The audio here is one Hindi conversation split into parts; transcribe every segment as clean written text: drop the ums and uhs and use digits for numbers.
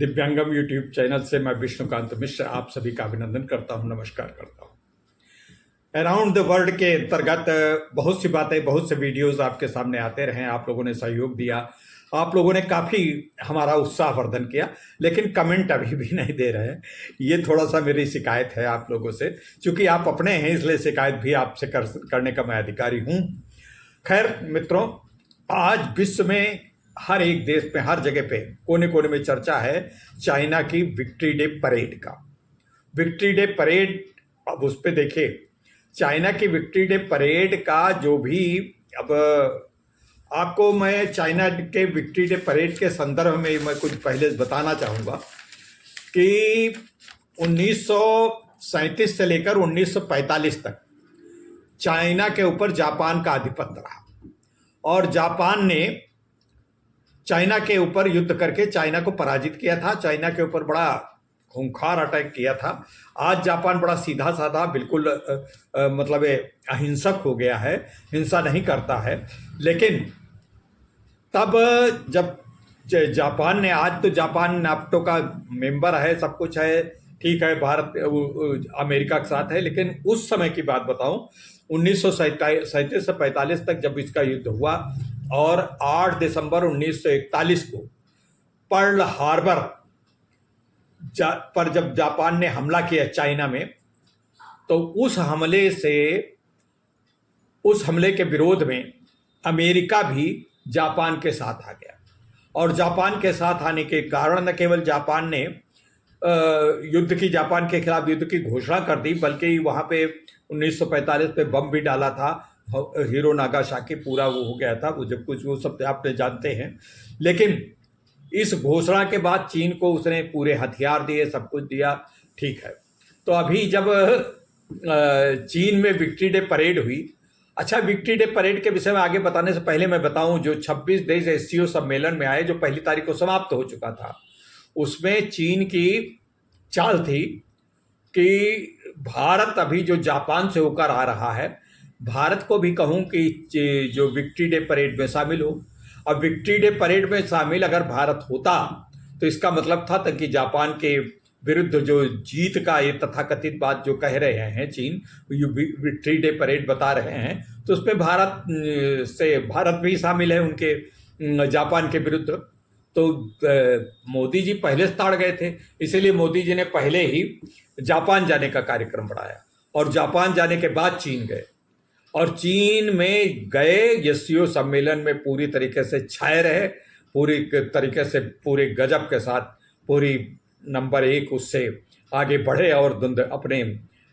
दिव्यांगम यूट्यूब चैनल से मैं विष्णुकांत मिश्र आप सभी का अभिनंदन करता हूं, नमस्कार करता हूं। अराउंड द वर्ल्ड के अंतर्गत बहुत सी बातें, बहुत से वीडियोस आपके सामने आते रहे। आप लोगों ने सहयोग दिया, आप लोगों ने काफ़ी हमारा उत्साहवर्धन किया, लेकिन कमेंट अभी भी नहीं दे रहे हैं। ये थोड़ा सा मेरी शिकायत है आप लोगों से, क्योंकि आप अपने हैं इसलिए शिकायत भी आपसे करने का मैं अधिकारी हूँ। खैर मित्रों, आज विश्व में हर एक देश में, हर जगह पे, कोने कोने में चर्चा है चाइना की विक्ट्री डे परेड का। विक्ट्री डे परेड, अब उस पर देखिए, चाइना की विक्ट्री डे परेड का जो भी, अब आपको मैं चाइना के विक्ट्री डे परेड के संदर्भ में मैं कुछ पहले बताना चाहूँगा कि 1937 से लेकर 1945 तक चाइना के ऊपर जापान का आधिपत्य रहा और जापान ने चाइना के ऊपर युद्ध करके चाइना को पराजित किया था। चाइना के ऊपर बड़ा खूंखार अटैक किया था। आज जापान बड़ा सीधा साधा, बिल्कुल मतलब अहिंसक हो गया है, हिंसा नहीं करता है। लेकिन तब जब जापान ने, आज तो जापान नाटो का मेंबर है, सब कुछ है, ठीक है, भारत अमेरिका के साथ है, लेकिन उस समय की बात बताऊं, 1937 से 45 तक जब इसका युद्ध हुआ और 8 दिसंबर 1941 को पर्ल हार्बर पर जब जापान ने हमला किया चाइना में, तो उस हमले के विरोध में अमेरिका भी जापान के साथ आ गया। और जापान के साथ आने के कारण न केवल जापान ने जापान के खिलाफ युद्ध की घोषणा कर दी, बल्कि वहाँ पे 1945 पे बम भी डाला था, हीरो नागासाकी पूरा वो हो गया था, वो जब कुछ वो सब आपने जानते हैं। लेकिन इस घोषणा के बाद चीन को उसने पूरे हथियार दिए, सब कुछ दिया, ठीक है। तो अभी जब चीन में विक्ट्री डे परेड हुई, अच्छा, विक्ट्री डे परेड के विषय में आगे बताने से पहले मैं बताऊं, जो 26 देश एससीओ सम्मेलन में आए, जो पहली तारीख को समाप्त हो चुका था, उसमें चीन की चाल थी कि भारत अभी जो जापान से होकर आ रहा है, भारत को भी कहूं कि जो विक्ट्री डे परेड में शामिल हो। अब विक्ट्री डे परेड में शामिल अगर भारत होता तो इसका मतलब था कि जापान के विरुद्ध जो जीत का ये तथाकथित बात जो कह रहे हैं चीन, विक्ट्री डे परेड बता रहे हैं, तो उसमें भारत भी शामिल है उनके जापान के विरुद्ध। तो मोदी जी पहले से ताड़ गए थे, इसीलिए मोदी जी ने पहले ही जापान जाने का कार्यक्रम बढ़ाया और जापान जाने के बाद चीन गए। और चीन में गए, एससीओ सम्मेलन में पूरी तरीके से छाए रहे, पूरी तरीके से पूरे गजब के साथ, पूरी नंबर 1 उससे आगे बढ़े और अपने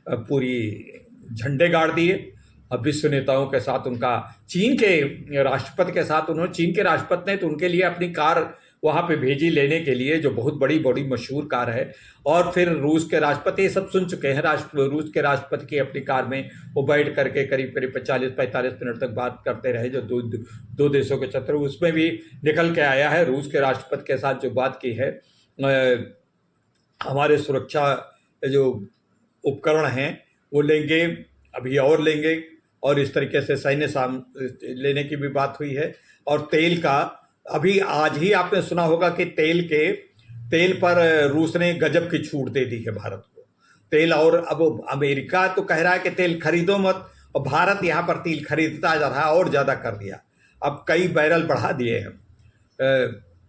पूरी झंडे गाड़ दिए। अब विश्व नेताओं के साथ उनका, चीन के राष्ट्रपति के साथ, चीन के राष्ट्रपति ने तो उनके लिए अपनी कार वहाँ पे भेजी लेने के लिए, जो बहुत बड़ी मशहूर कार है। और फिर रूस के राष्ट्रपति, ये सब सुन चुके हैं, रूस के राष्ट्रपति की अपनी कार में वो बैठ करके करीब 40-45 मिनट तक बात करते रहे, जो दो देशों के चक्कर, उसमें भी निकल के आया है रूस के राष्ट्रपति के साथ जो बात की है। हमारे सुरक्षा जो उपकरण हैं वो लेंगे, अभी और लेंगे, और इस तरीके से सैन्य लेने की भी बात हुई है। और तेल का, अभी आज ही आपने सुना होगा कि तेल पर रूस ने गजब की छूट दे दी है भारत को, तेल। और अब अमेरिका तो कह रहा है कि तेल खरीदो मत, और भारत यहाँ पर तेल खरीदता जा रहा है और ज़्यादा कर दिया, अब कई बैरल बढ़ा दिए हैं,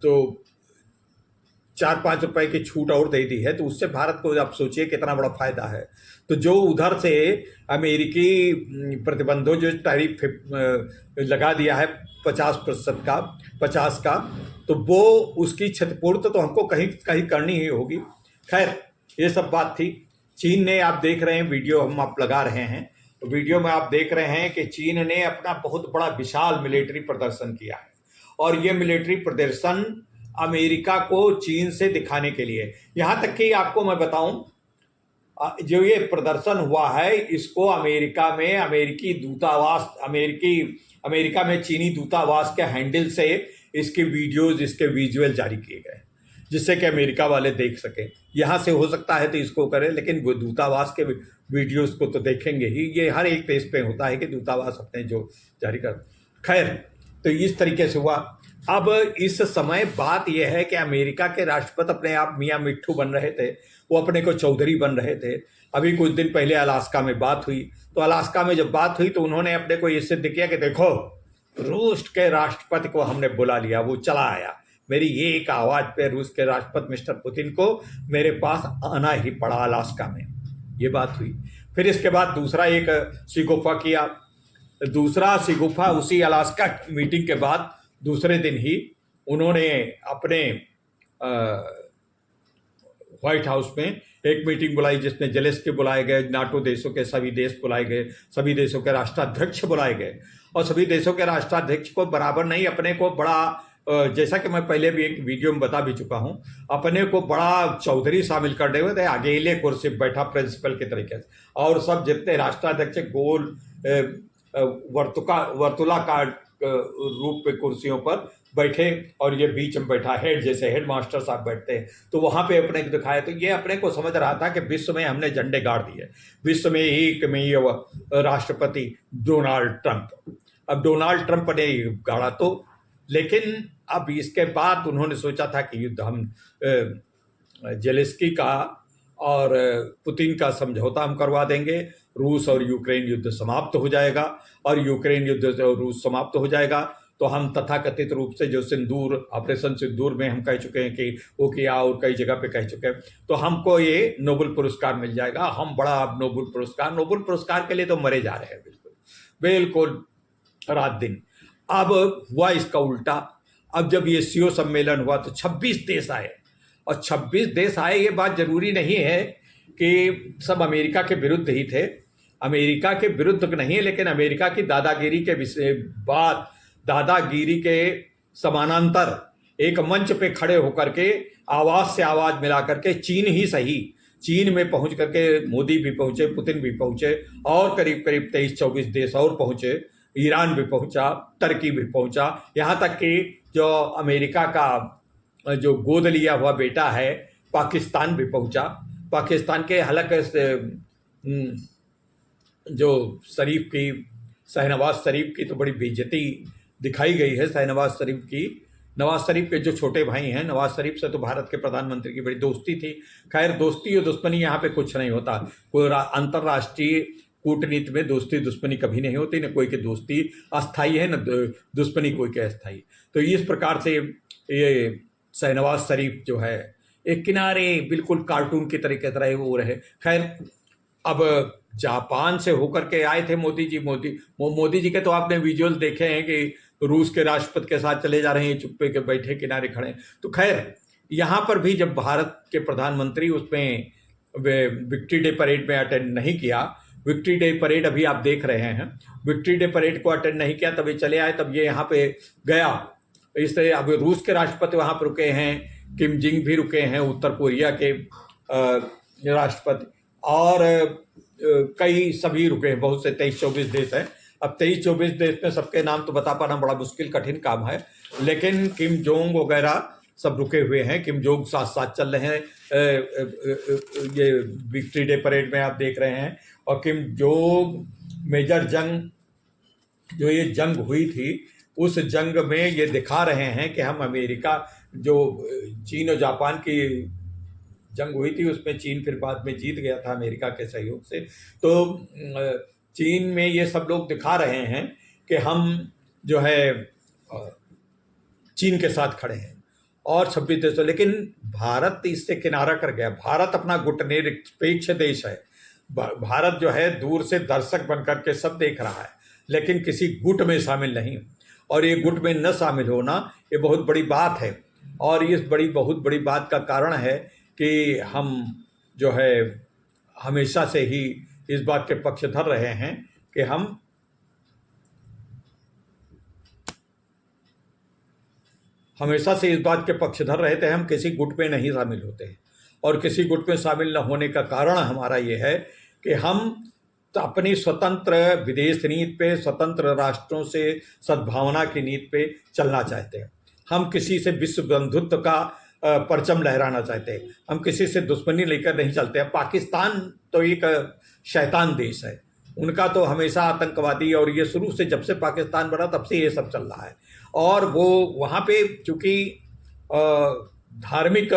तो 4-5 रुपए की छूट और दे दी है। तो उससे भारत को आप सोचिए कितना बड़ा फायदा है। तो जो उधर से अमेरिकी प्रतिबंधों, जो टैरिफ लगा दिया है 50% का, 50 का, तो वो उसकी क्षतिपूर्ति तो हमको कहीं कहीं करनी ही होगी। खैर, ये सब बात थी। चीन ने, आप देख रहे हैं वीडियो हम आप लगा रहे हैं, तो वीडियो में आप देख रहे हैं कि चीन ने अपना बहुत बड़ा विशाल मिलिट्री प्रदर्शन किया है। और ये मिलिट्री प्रदर्शन अमेरिका को चीन से दिखाने के लिए, यहाँ तक कि आपको मैं बताऊं, जो ये प्रदर्शन हुआ है, इसको अमेरिका में अमेरिकी दूतावास, अमेरिका में चीनी दूतावास के हैंडल से इसके वीडियोज, इसके विजुअल जारी किए गए, जिससे कि अमेरिका वाले देख सकें। यहाँ से हो सकता है तो इसको करें, लेकिन वो दूतावास के वीडियोज को तो देखेंगे ही। ये हर एक देश पे होता है कि दूतावास अपने जो जारी कर। खैर, तो इस तरीके से हुआ। अब इस समय बात यह है कि अमेरिका के राष्ट्रपति अपने आप मियाँ मिट्ठू बन रहे थे, वो अपने को चौधरी बन रहे थे। अभी कुछ दिन पहले अलास्का में बात हुई, तो अलास्का में जब बात हुई तो उन्होंने अपने को ये सिद्ध किया कि देखो, रूस के राष्ट्रपति को हमने बुला लिया, वो चला आया। मेरी ये एक आवाज पे रूस के राष्ट्रपति मिस्टर पुतिन को मेरे पास आना ही पड़ा अलास्का में, ये बात हुई। फिर इसके बाद दूसरा एक शिगुफा किया, दूसरा शिगुफा उसी अलास्का मीटिंग के बाद दूसरे दिन ही उन्होंने अपने व्हाइट हाउस में एक मीटिंग बुलाई जिसमें जेलेंस्की बुलाए गए, नाटो देशों के सभी देश बुलाए गए, सभी देशों के राष्ट्राध्यक्ष बुलाए गए। और सभी देशों के राष्ट्राध्यक्ष को बराबर नहीं, अपने को बड़ा, जैसा कि मैं पहले भी एक वीडियो में बता भी चुका हूं, अपने को बड़ा चौधरी शामिल कर रहे हुए थे, अकेले कुर्सी बैठा प्रिंसिपल के तरीके से, और सब जितने राष्ट्राध्यक्ष गोल वर्तुलाकार रूप पे कुर्सियों पर बैठे, और ये बीच में बैठा हेड, जैसे हेड मास्टर साहब बैठते हैं, तो वहां पे अपने को दिखाया। तो ये अपने को समझ रहा था कि विश्व में हमने झंडे गाड़ दिए, विश्व में एकमेव राष्ट्रपति डोनाल्ड ट्रंप। अब डोनाल्ड ट्रंप ने गाड़ा तो, लेकिन अब इसके बाद उन्होंने सोचा था कि युद्ध हम जेलेंस्की का और पुतिन का समझौता हम करवा देंगे, रूस और यूक्रेन युद्ध समाप्त हो जाएगा, और यूक्रेन युद्ध और रूस समाप्त हो जाएगा तो हम तथाकथित रूप से जो सिंदूर, ऑपरेशन सिंदूर में हम कह चुके हैं कि वो किया, और कई जगह पे कह चुके हैं, तो हमको ये नोबेल पुरस्कार मिल जाएगा। हम बड़ा अब नोबेल पुरस्कार के लिए तो मरे जा रहे हैं, बिल्कुल बिल्कुल रात दिन। अब हुआ इसका उल्टा। अब जब ये सीओ सम्मेलन हुआ तो 26 देश आए, और 26 देश आए, ये बात जरूरी नहीं है कि सब अमेरिका के विरुद्ध ही थे, अमेरिका के विरुद्ध नहीं है, लेकिन अमेरिका की दादागिरी के विषय बात, दादागिरी के समानांतर एक मंच पे खड़े होकर के आवाज से आवाज मिला करके, चीन ही सही, चीन में पहुंच करके मोदी भी पहुंचे, पुतिन भी पहुंचे, और करीब करीब 23-24 देश और पहुंचे, ईरान भी पहुंचा, टर्की भी पहुंचा, यहाँ तक कि जो अमेरिका का जो गोद लिया हुआ बेटा है पाकिस्तान भी पहुंचा। पाकिस्तान के हालांकि जो शरीफ की, शहनवाज शरीफ की तो बड़ी बेइज्जती दिखाई गई है। शहनवाज शरीफ की, नवाज शरीफ के जो छोटे भाई हैं, नवाज शरीफ से तो भारत के प्रधानमंत्री की बड़ी दोस्ती थी। खैर, दोस्ती और दुश्मनी यहाँ पे कुछ नहीं होता, कोई अंतर्राष्ट्रीय कूटनीति में दोस्ती दुश्मनी कभी नहीं होती, न कोई की दोस्ती अस्थायी है, न दुश्मनी कोई के अस्थायी। तो इस प्रकार से ये शहनवाज शरीफ जो है एक किनारे बिल्कुल कार्टून की तरीके तरह वो रहे। खैर, अब जापान से होकर के आए थे मोदी जी के तो आपने विजुअल देखे हैं कि रूस के राष्ट्रपति के साथ चले जा रहे हैं, चुप्पे के बैठे किनारे खड़े। तो खैर, यहाँ पर भी जब भारत के प्रधानमंत्री उसमें विक्ट्री डे परेड में अटेंड नहीं किया, विक्ट्री डे परेड अभी आप देख रहे हैं, विक्ट्री डे परेड को अटेंड नहीं किया, तब ये चले आए, तब ये यहाँ पे गया। इसलिए अब रूस के राष्ट्रपति वहाँ पर रुके हैं, किम जिंग भी रुके हैं, उत्तर कोरिया के राष्ट्रपति, और कई सभी रुके हैं, बहुत से 23-24 देश हैं। अब 23-24 देश में सबके नाम तो बता पाना बड़ा मुश्किल कठिन काम है, लेकिन किम जोंग वगैरह सब रुके हुए हैं, किम जोंग साथ साथ चल रहे हैं ये विक्ट्री डे परेड में आप देख रहे हैं। और किम जोंग मेजर जंग, जो ये जंग हुई थी, उस जंग में ये दिखा रहे हैं कि हम अमेरिका, जो चीन और जापान की जंग हुई थी उसमें चीन फिर बाद में जीत गया था अमेरिका के सहयोग से, तो चीन में ये सब लोग दिखा रहे हैं कि हम जो है चीन के साथ खड़े हैं, और 26 देशों। लेकिन भारत इससे किनारा कर गया। भारत अपना गुटनिरपेक्ष देश है, भारत जो है दूर से दर्शक बनकर के सब देख रहा है, लेकिन किसी गुट में शामिल नहीं। और ये गुट में न शामिल होना ये बहुत बड़ी बात है, और इस बहुत बड़ी बात का कारण है कि हम जो है हमेशा से ही इस बात के पक्षधर रहे हैं कि हम हमेशा से इस बात के पक्षधर रहे थे, हम किसी गुट में नहीं शामिल होते हैं। और किसी गुट में शामिल न होने का कारण हमारा ये है कि हम तो अपनी स्वतंत्र विदेश नीति पे, स्वतंत्र राष्ट्रों से सद्भावना की नीति पे चलना चाहते हैं। हम किसी से विश्व बंधुत्व का परचम लहराना चाहते हैं, हम किसी से दुश्मनी लेकर नहीं चलते हैं। पाकिस्तान तो एक शैतान देश है, उनका तो हमेशा आतंकवादी, और ये शुरू से जब से पाकिस्तान बना तब से ये सब चल रहा है। और वो वहाँ पे चूँकि धार्मिक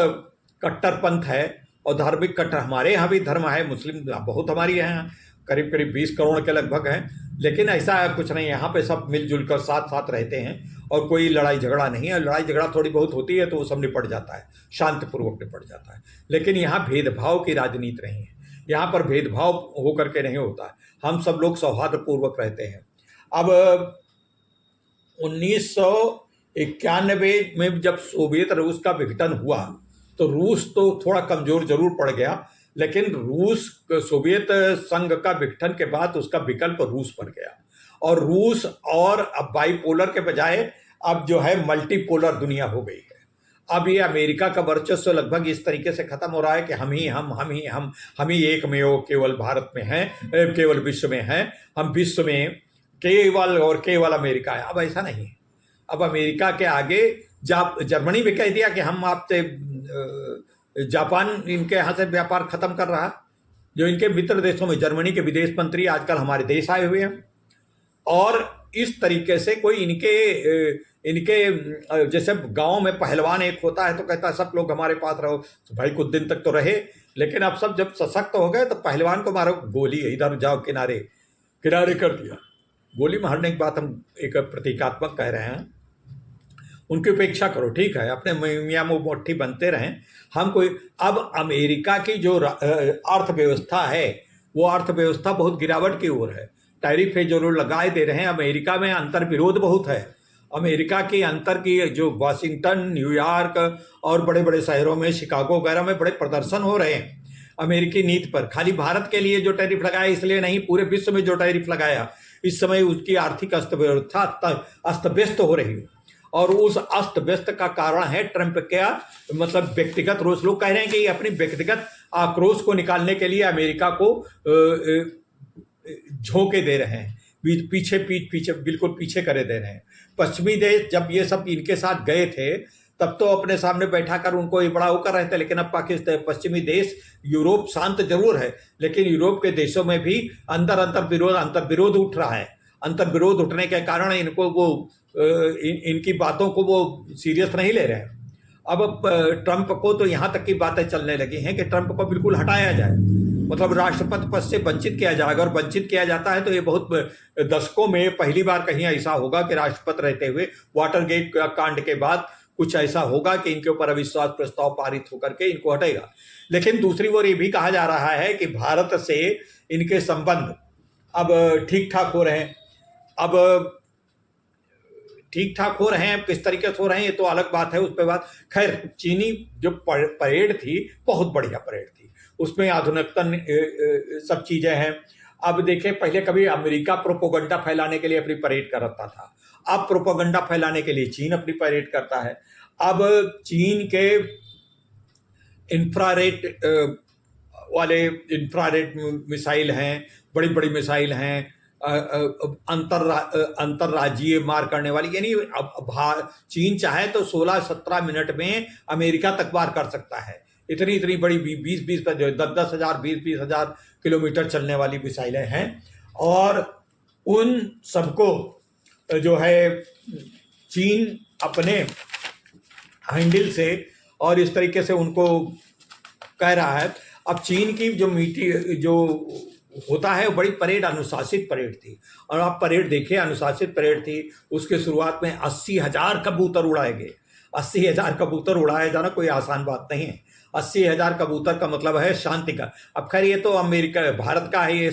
कट्टरपंथ है, और धार्मिक कट्टर हमारे यहाँ भी धर्म है, मुस्लिम बहुत हमारे यहाँ करीब करीब 20 करोड़ के लगभग हैं, लेकिन ऐसा कुछ नहीं, यहाँ पे सब मिलजुल कर साथ साथ रहते हैं और कोई लड़ाई झगड़ा नहीं है। लड़ाई झगड़ा थोड़ी बहुत होती है तो वो सब निपट जाता है, शांतिपूर्वक निपट जाता है, लेकिन यहाँ भेदभाव की राजनीति नहीं है, यहाँ पर भेदभाव होकर के नहीं होता है, हम सब लोग सौहार्दपूर्वक रहते हैं। अब 1991 में जब सोवियत रूस का विघटन हुआ तो रूस तो थोड़ा कमजोर जरूर पड़ गया, लेकिन रूस सोवियत संघ का विघटन के बाद उसका विकल्प रूस बन गया, और रूस और अब बाइपोलर के बजाय अब जो है मल्टीपोलर दुनिया हो गई है। अब ये अमेरिका का वर्चस्व लगभग इस तरीके से खत्म हो रहा है कि हम ही एकमेव केवल भारत में हैं, केवल विश्व में हैं, हम विश्व में केवल और केवल अमेरिका है। अब ऐसा नहीं है, अब अमेरिका के आगे जर्मनी भी कह दिया कि हम आपसे, जापान इनके यहाँ से व्यापार खत्म कर रहा है। जो इनके मित्र देशों में जर्मनी के विदेश मंत्री आजकल हमारे देश आए हुए हैं, और इस तरीके से कोई इनके जैसे गांव में पहलवान एक होता है तो कहता है सब लोग हमारे पास रहो, तो भाई कुछ दिन तक तो रहे, लेकिन अब सब जब सशक्त हो गए तो पहलवान को मारो, गोली इधर जाओ, किनारे किनारे कर दिया। गोली मारने की बात हम एक प्रतीकात्मक कह रहे हैं, उनकी उपेक्षा करो, ठीक है, अपने मियाँ मुट्ठी बनते रहें, हम कोई। अब अमेरिका की जो अर्थव्यवस्था है वो अर्थव्यवस्था बहुत गिरावट की ओर है, टैरिफ जो लोग लगाए दे रहे हैं। अमेरिका में अंतर विरोध बहुत है, अमेरिका के अंतर की जो वाशिंगटन, न्यूयॉर्क और बड़े बड़े शहरों में, शिकागो वगैरह में बड़े प्रदर्शन हो रहे हैं अमेरिकी नीति पर। खाली भारत के लिए जो टैरिफ लगाया इसलिए नहीं, पूरे विश्व में जो टैरिफ लगाया, इस समय उसकी आर्थिक अर्थव्यवस्था अस्त व्यस्त हो रही है, और उस अस्त व्यस्त का कारण है ट्रंप का मतलब व्यक्तिगत रोष। लोग कह रहे हैं कि अपनी व्यक्तिगत आक्रोश को निकालने के लिए अमेरिका को झोंके दे रहे हैं, पीछे बिल्कुल पीछे करे दे रहे हैं। पश्चिमी देश जब ये सब इनके साथ गए थे तब तो अपने सामने बैठा कर उनको ये बड़ा होकर रहे थे, लेकिन अब पाकिस्तान, पश्चिमी देश, यूरोप शांत जरूर है, लेकिन यूरोप के देशों में भी अंतर विरोध उठ रहा है। अंतर विरोध उठने के कारण इनको वो इनकी बातों को वो सीरियस नहीं ले रहे हैं। अब ट्रंप को तो यहाँ तक की बातें चलने लगी हैं कि ट्रंप को बिल्कुल हटाया जाए, मतलब राष्ट्रपति पद से वंचित किया जाए। अगर वंचित किया जाता है तो ये बहुत दशकों में पहली बार कहीं ऐसा होगा कि राष्ट्रपति रहते हुए वाटरगेट कांड के बाद कुछ ऐसा होगा कि इनके ऊपर अविश्वास प्रस्ताव पारित होकर के इनको हटेगा। लेकिन दूसरी ओर ये भी कहा जा रहा है कि भारत से इनके संबंध अब ठीक ठाक हो रहे हैं। अब ठीक ठाक हो रहे हैं, किस तरीके से हो रहे हैं ये तो अलग बात है, उस पर बात। खैर, चीनी जो परेड थी बहुत बढ़िया परेड थी, उसमें आधुनिकता सब चीजें हैं। अब देखें, पहले कभी अमेरिका प्रोपोगंडा फैलाने के लिए अपनी परेड करता था, अब प्रोपोगंडा फैलाने के लिए चीन अपनी परेड करता है। अब चीन के इंफ्रारेड मिसाइल हैं, बड़ी बड़ी मिसाइल हैं, अंतरराज्यीय मार करने वाली, यानी अब चीन चाहे तो 16-17 मिनट में अमेरिका तक वार कर सकता है। इतनी बड़ी 10-10 हजार 20-20 हजार किलोमीटर चलने वाली मिसाइलें हैं, और उन सबको जो है चीन अपने हैंडल से और इस तरीके से उनको कह रहा है। अब चीन की जो होता है बड़ी परेड, अनुशासित परेड थी, और आप परेड देखिए, अनुशासित परेड थी। उसके शुरुआत में 80,000 कबूतर उड़ाए गए। 80,000 कबूतर उड़ाया जाना कोई आसान बात नहीं है। 80,000 कबूतर का मतलब है शांति का। अब खैर ये तो अमेरिका भारत का है, ये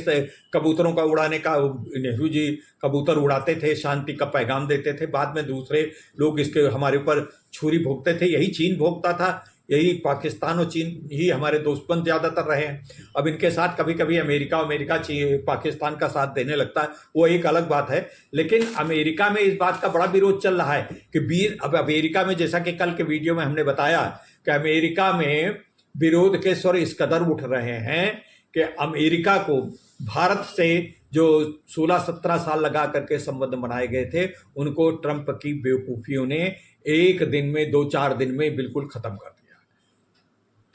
कबूतरों का उड़ाने का, नेहरू जी कबूतर उड़ाते थे, शांति का पैगाम देते थे, बाद में दूसरे लोग इसके हमारे ऊपर छुरी भोंकते थे, यही चीन भोंकता था, यही पाकिस्तान और चीन ही हमारे दुश्मन ज़्यादातर रहे हैं। अब इनके साथ कभी कभी अमेरिका पाकिस्तान का साथ देने लगता है, वो एक अलग बात है। लेकिन अमेरिका में इस बात का बड़ा विरोध चल रहा है कि अब अमेरिका में, जैसा कि कल के वीडियो में हमने बताया कि अमेरिका में विरोध के स्वर इस कदर उठ रहे हैं कि अमेरिका को भारत से जो 16-17 साल लगा करके संबंध बनाए गए थे, उनको ट्रंप की बेवकूफ़ियों ने एक दिन में, 2-4 दिन में बिल्कुल ख़त्म कर दिया।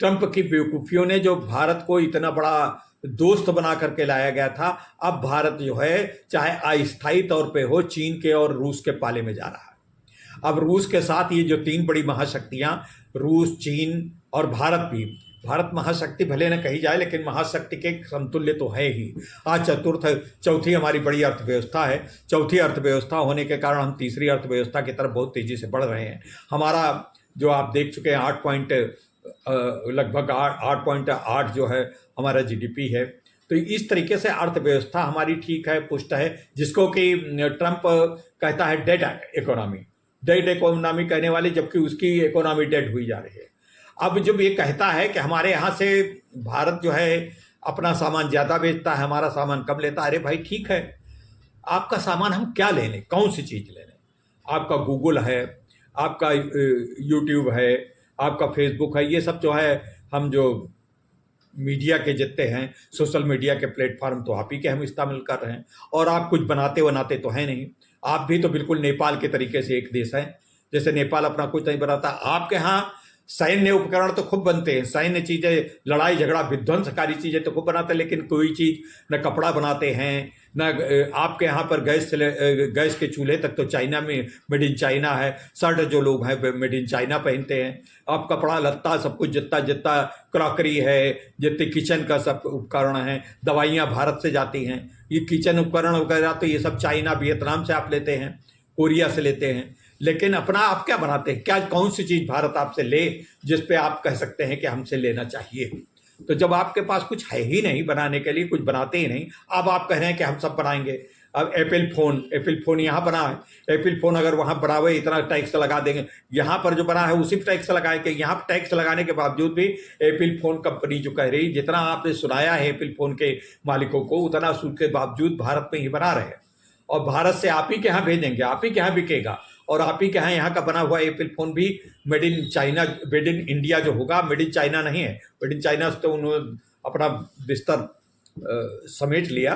ट्रंप की बेवकूफ़ियों ने जो भारत को इतना बड़ा दोस्त बना करके लाया गया था। अब भारत जो है चाहे अस्थायी तौर पे हो, चीन के और रूस के पाले में जा रहा है। अब रूस के साथ ये जो तीन बड़ी महाशक्तियां, रूस, चीन और भारत भी, भारत महाशक्ति भले न कही जाए लेकिन महाशक्ति के समतुल्य तो है ही। आज चौथी हमारी बड़ी अर्थव्यवस्था है। चौथी अर्थव्यवस्था होने के कारण हम तीसरी अर्थव्यवस्था की तरफ बहुत तेजी से बढ़ रहे हैं। हमारा जो आप देख चुके हैं लगभग 8.8 जो है हमारा जीडीपी है। तो इस तरीके से अर्थव्यवस्था हमारी ठीक है, पुष्ट है, जिसको कि ट्रंप कहता है डेड इकोनॉमी, डेड इकोनॉमी कहने वाली, जबकि उसकी इकोनॉमी डेड हुई जा रही है। अब जब ये कहता है कि हमारे यहाँ से भारत जो है अपना सामान ज़्यादा बेचता है, हमारा सामान कम लेता है, अरे भाई ठीक है, आपका सामान हम क्या ले लें, कौन सी चीज़ ले लें? आपका गूगल है, आपका यूट्यूब है, आपका फेसबुक है, ये सब जो है हम जो मीडिया के जितने हैं, सोशल मीडिया के प्लेटफॉर्म तो आप ही के हम इस्तेमाल कर रहे हैं। और आप कुछ बनाते तो हैं नहीं, आप भी तो बिल्कुल नेपाल के तरीके से एक देश है। जैसे नेपाल अपना कुछ नहीं बनाता, आपके यहाँ सैन्य उपकरण तो खूब बनते हैं, सैन्य चीज़ें, लड़ाई झगड़ा विध्वंसकारी चीज़ें तो खूब बनाते हैं, लेकिन कोई चीज़ न कपड़ा बनाते हैं, न आपके यहाँ पर गैस के चूल्हे तक तो चाइना में मेड इन चाइना है। शर्ट जो लोग हैं मेड इन चाइना पहनते हैं। आप कपड़ा लत्ता सब कुछ जितना क्रॉकरी है, जितने किचन का सब उपकरण है, दवाइयाँ भारत से जाती हैं। ये किचन उपकरण वगैरह तो ये सब चाइना, वियतनाम से आप लेते हैं, कोरिया से लेते हैं। लेकिन अपना आप क्या बनाते हैं? क्या कौन सी चीज़ भारत आपसे ले जिस पे आप कह सकते हैं कि हमसे लेना चाहिए? तो जब आपके पास कुछ है ही नहीं बनाने के लिए, कुछ बनाते ही नहीं, अब आप कह रहे हैं कि हम सब बनाएंगे। अब एप्पल फ़ोन यहाँ बना है, एप्पल फ़ोन अगर वहाँ बना हुआ इतना टैक्स लगा देंगे, यहाँ पर जो बना है उसी पर टैक्स लगाएंगे। यहाँ पर टैक्स लगाने के बावजूद भी एप्पल फ़ोन कंपनी जो कह रही, जितना आपने सुनाया है एप्पल फ़ोन के मालिकों को, उतना सूद के बावजूद भारत में ही बना रहे हैं। और भारत से आप ही के यहाँ भेजेंगे, आप ही के यहाँ बिकेगा, और आप ही के यहाँ का बना हुआ एप्पल फ़ोन भी made in China, made in India जो होगा, मेड इन चाइना नहीं है। मेड इन चाइना से तो उन्होंने अपना बिस्तर समेट लिया,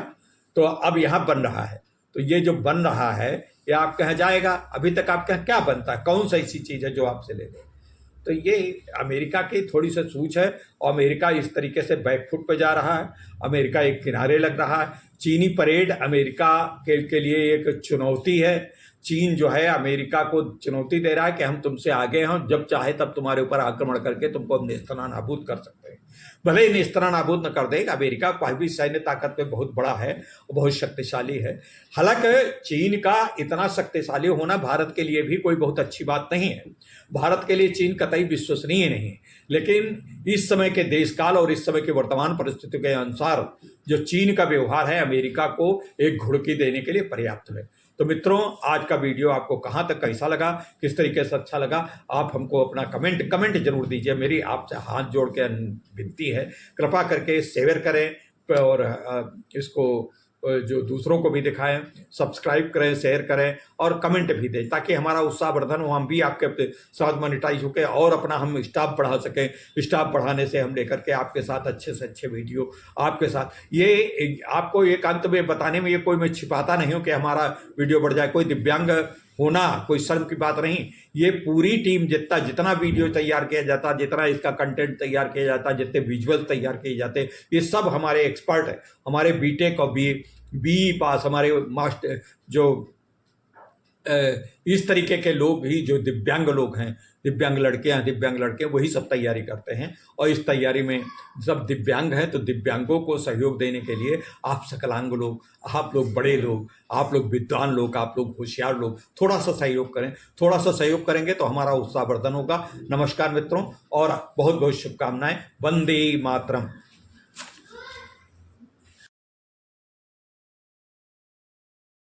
तो अब यहाँ बन रहा है। तो ये जो बन रहा है ये आपके यहाँ जाएगा। अभी तक आपके यहाँ क्या बनता है? कौन सा ऐसी चीज़ है जो आपसे ले ले? तो ये अमेरिका की थोड़ी सी सूझ है, और अमेरिका इस तरीके से बैकफुट पे जा रहा है। अमेरिका एक किनारे लग रहा है। चीनी परेड अमेरिका के लिए एक चुनौती है। चीन जो है अमेरिका को चुनौती दे रहा है कि हम तुमसे आगे हैं, जब चाहे तब तुम्हारे ऊपर आक्रमण करके तुमको हम नेस्तनाबूद कर सकते हैं। भले ही नेस्तनाबूद न कर देगा, अमेरिका का भी सैन्य ताकत में बहुत बड़ा है, बहुत शक्तिशाली है। हालांकि चीन का इतना शक्तिशाली होना भारत के लिए भी कोई बहुत अच्छी बात नहीं है। भारत के लिए चीन कतई विश्वसनीय नहीं है, लेकिन इस समय के देशकाल और इस समय के वर्तमान परिस्थितियों के अनुसार जो चीन का व्यवहार है अमेरिका को एक घुड़की देने के लिए पर्याप्त है। तो मित्रों, आज का वीडियो आपको कहाँ तक कैसा लगा, किस तरीके से अच्छा लगा, आप हमको अपना कमेंट जरूर दीजिए। मेरी आपसे हाथ जोड़ के विनती है, कृपा करके शेयर करें और इसको जो दूसरों को भी दिखाएं, सब्सक्राइब करें, शेयर करें और कमेंट भी दें, ताकि हमारा उत्साहवर्धन हो, हम भी आपके साथ मोनेटाइज होकर और अपना हम स्टाफ बढ़ा सकें। स्टाफ बढ़ाने से हम लेकर के आपके साथ अच्छे से अच्छे वीडियो आपके साथ, ये आपको एक अंत में बताने में ये कोई मैं छिपाता नहीं हूँ कि हमारा वीडियो बढ़ जाए। कोई दिव्यांग होना कोई शर्म की बात नहीं। ये पूरी टीम जितना वीडियो तैयार किया जाता, जितना इसका कंटेंट तैयार किया जाता, जितने विजुअल तैयार किए जाते, ये सब हमारे एक्सपर्ट हैं। हमारे बीटेक और बी पास, हमारे मास्टर जो इस तरीके के लोग भी, जो दिव्यांग लोग हैं, दिव्यांग लड़के वही सब तैयारी करते हैं। और इस तैयारी में सब दिव्यांग हैं, तो दिव्यांगों को सहयोग देने के लिए आप सकलांग लोग, आप लोग बड़े लोग, आप लोग विद्वान लोग, आप लोग होशियार लोग थोड़ा सा सहयोग करें। थोड़ा सा सहयोग करेंगे तो हमारा उत्साहवर्धन होगा। नमस्कार मित्रों, और बहुत बहुत शुभकामनाएं। वंदे मातरम।